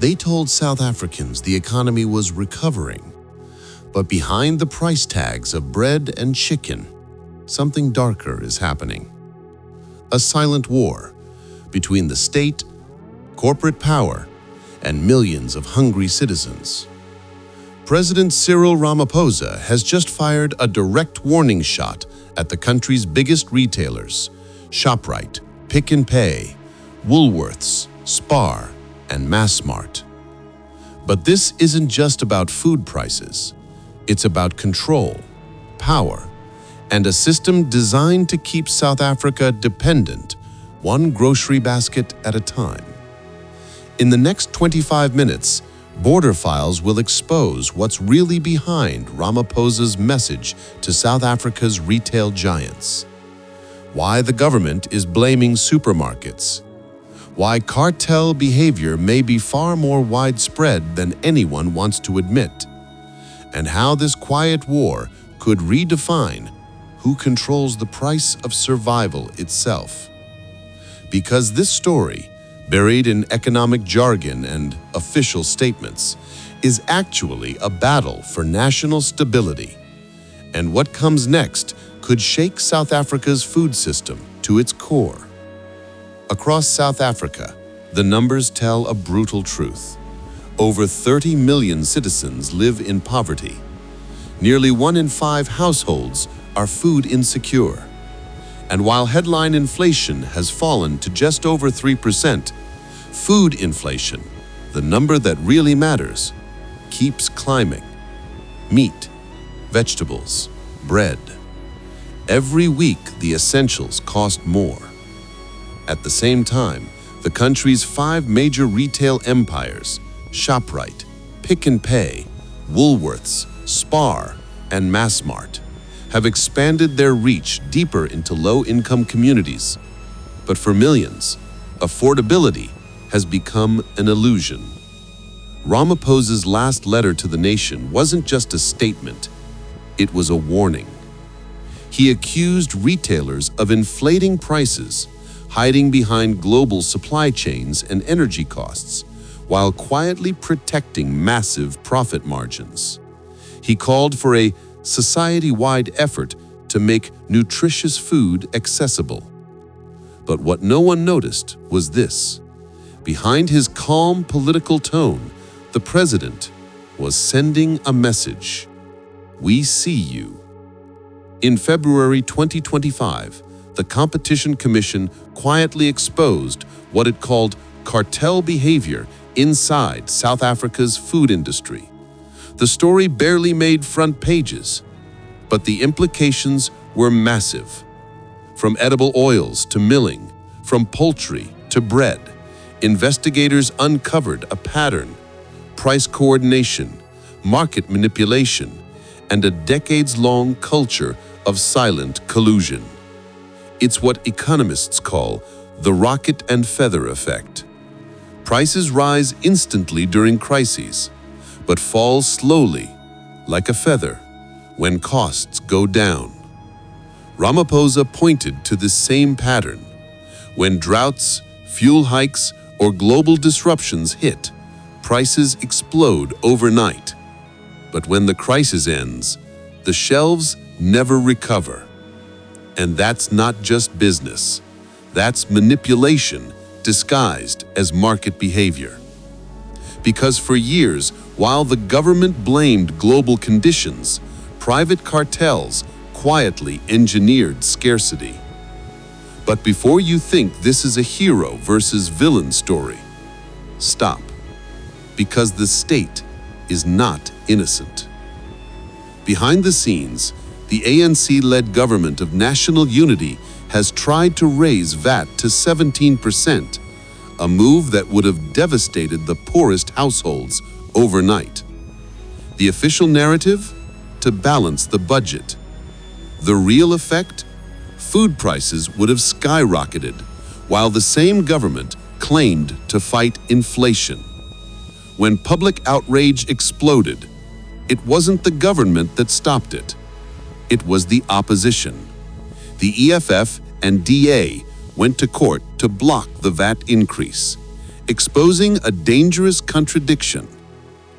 They told South Africans the economy was recovering. But behind the price tags of bread and chicken, something darker is happening. A silent war between the state, corporate power, and millions of hungry citizens. President Cyril Ramaphosa has just fired a direct warning shot at the country's biggest retailers, Shoprite, Pick n Pay, Woolworths, SPAR, and Massmart. But this isn't just about food prices. It's about control, power, and a system designed to keep South Africa dependent, one grocery basket at a time. In the next 25 minutes, Border Files will expose what's really behind Ramaphosa's message to South Africa's retail giants. Why the government is blaming supermarkets. Why cartel behavior may be far more widespread than anyone wants to admit. And how this quiet war could redefine who controls the price of survival itself. Because this story, buried in economic jargon and official statements, is actually a battle for national stability. And what comes next could shake South Africa's food system to its core. Across South Africa, the numbers tell a brutal truth. Over 30 million citizens live in poverty. Nearly 1 in 5 households are food insecure. And while headline inflation has fallen to just over 3%, food inflation, the number that really matters, keeps climbing. Meat, vegetables, bread. Every week, the essentials cost more. At the same time, the country's 5 major retail empires, Shoprite, Pick n Pay, Woolworths, SPAR, and Massmart, have expanded their reach deeper into low-income communities. But for millions, affordability has become an illusion. Ramaphosa's last letter to the nation wasn't just a statement, it was a warning. He accused retailers of inflating prices, hiding behind global supply chains and energy costs, while quietly protecting massive profit margins. He called for a society-wide effort to make nutritious food accessible. But what no one noticed was this. Behind his calm political tone, the president was sending a message. We see you. In February 2025, the Competition Commission quietly exposed what it called cartel behavior inside South Africa's food industry. The story barely made front pages, but the implications were massive. From edible oils to milling, from poultry to bread, investigators uncovered a pattern: price coordination, market manipulation, and a decades-long culture of silent collusion. It's what economists call the rocket and feather effect. Prices rise instantly during crises, but fall slowly, like a feather, when costs go down. Ramaphosa pointed to this same pattern. When droughts, fuel hikes, or global disruptions hit, prices explode overnight. But when the crisis ends, the shelves never recover. And that's not just business. That's manipulation disguised as market behavior. Because for years, while the government blamed global conditions, private cartels quietly engineered scarcity. But before you think this is a hero versus villain story, stop. Because the state is not innocent. Behind the scenes, the ANC-led government of national unity has tried to raise VAT to 17%, a move that would have devastated the poorest households overnight. The official narrative? To balance the budget. The real effect? Food prices would have skyrocketed, while the same government claimed to fight inflation. When public outrage exploded, it wasn't the government that stopped it. It was the opposition. The EFF and DA went to court to block the VAT increase, exposing a dangerous contradiction,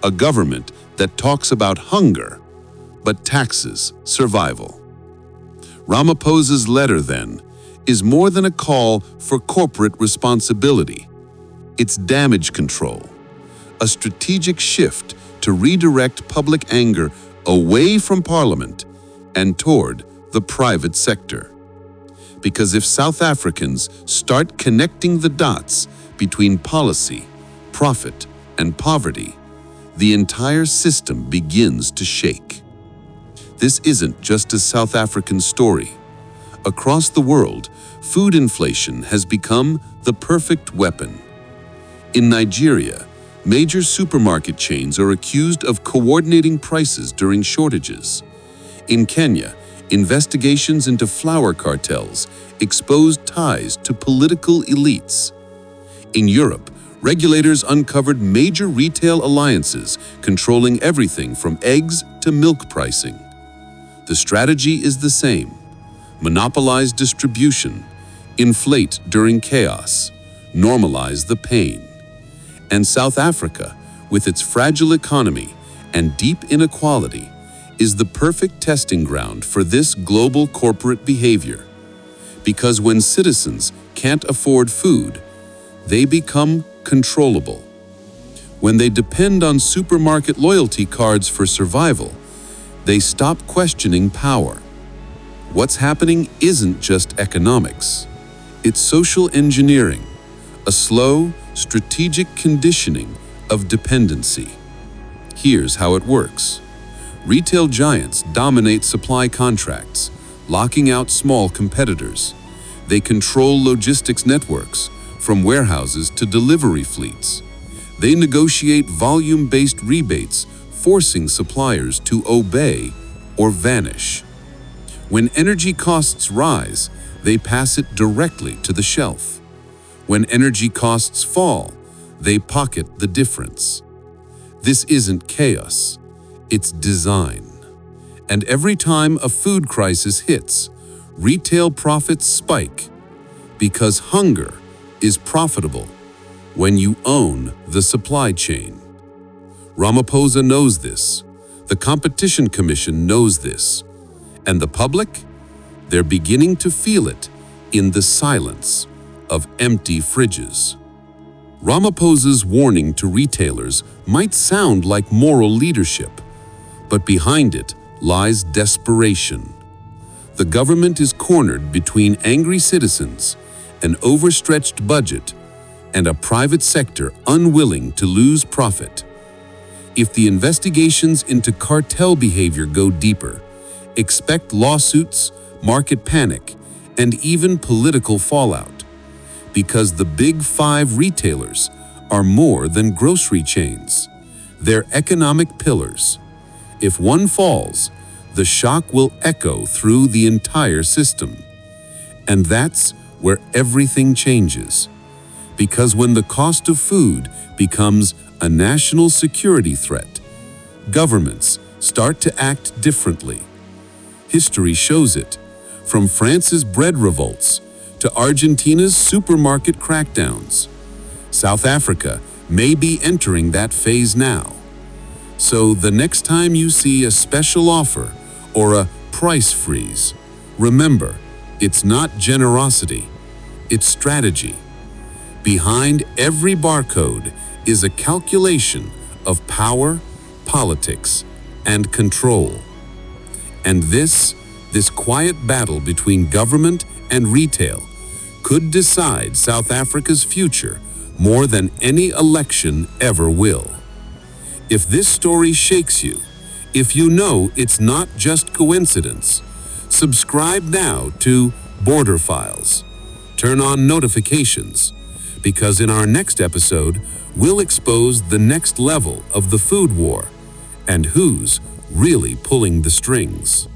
a government that talks about hunger but taxes survival. Ramaphosa's letter, then, is more than a call for corporate responsibility. It's damage control, a strategic shift to redirect public anger away from Parliament and toward the private sector. Because if South Africans start connecting the dots between policy, profit, and poverty, the entire system begins to shake. This isn't just a South African story. Across the world, food inflation has become the perfect weapon. In Nigeria, major supermarket chains are accused of coordinating prices during shortages. In Kenya, investigations into flour cartels exposed ties to political elites. In Europe, regulators uncovered major retail alliances controlling everything from eggs to milk pricing. The strategy is the same: monopolize distribution, inflate during chaos, normalize the pain. And South Africa, with its fragile economy and deep inequality, is the perfect testing ground for this global corporate behavior. Because when citizens can't afford food, they become controllable. When they depend on supermarket loyalty cards for survival, they stop questioning power. What's happening isn't just economics. It's social engineering, a slow, strategic conditioning of dependency. Here's how it works. Retail giants dominate supply contracts, locking out small competitors. They control logistics networks, from warehouses to delivery fleets. They negotiate volume-based rebates, forcing suppliers to obey or vanish. When energy costs rise, they pass it directly to the shelf. When energy costs fall, they pocket the difference. This isn't chaos, it's design. And every time a food crisis hits, retail profits spike, because hunger is profitable when you own the supply chain. Ramaphosa knows this, the Competition Commission knows this, and the public? They're beginning to feel it in the silence of empty fridges. Ramaphosa's warning to retailers might sound like moral leadership, but behind it lies desperation. The government is cornered between angry citizens, an overstretched budget, and a private sector unwilling to lose profit. If the investigations into cartel behavior go deeper, expect lawsuits, market panic, and even political fallout. Because the big five retailers are more than grocery chains. They're economic pillars. If one falls, the shock will echo through the entire system. And that's where everything changes. Because when the cost of food becomes a national security threat, governments start to act differently. History shows it, from France's bread revolts to Argentina's supermarket crackdowns. South Africa may be entering that phase now. So the next time you see a special offer or a price freeze, remember, it's not generosity, it's strategy. Behind every barcode is a calculation of power, politics, and control. And this quiet battle between government and retail could decide South Africa's future more than any election ever will. If this story shakes you, if you know it's not just coincidence, subscribe now to Border Files. Turn on notifications, because in our next episode, we'll expose the next level of the food war and who's really pulling the strings.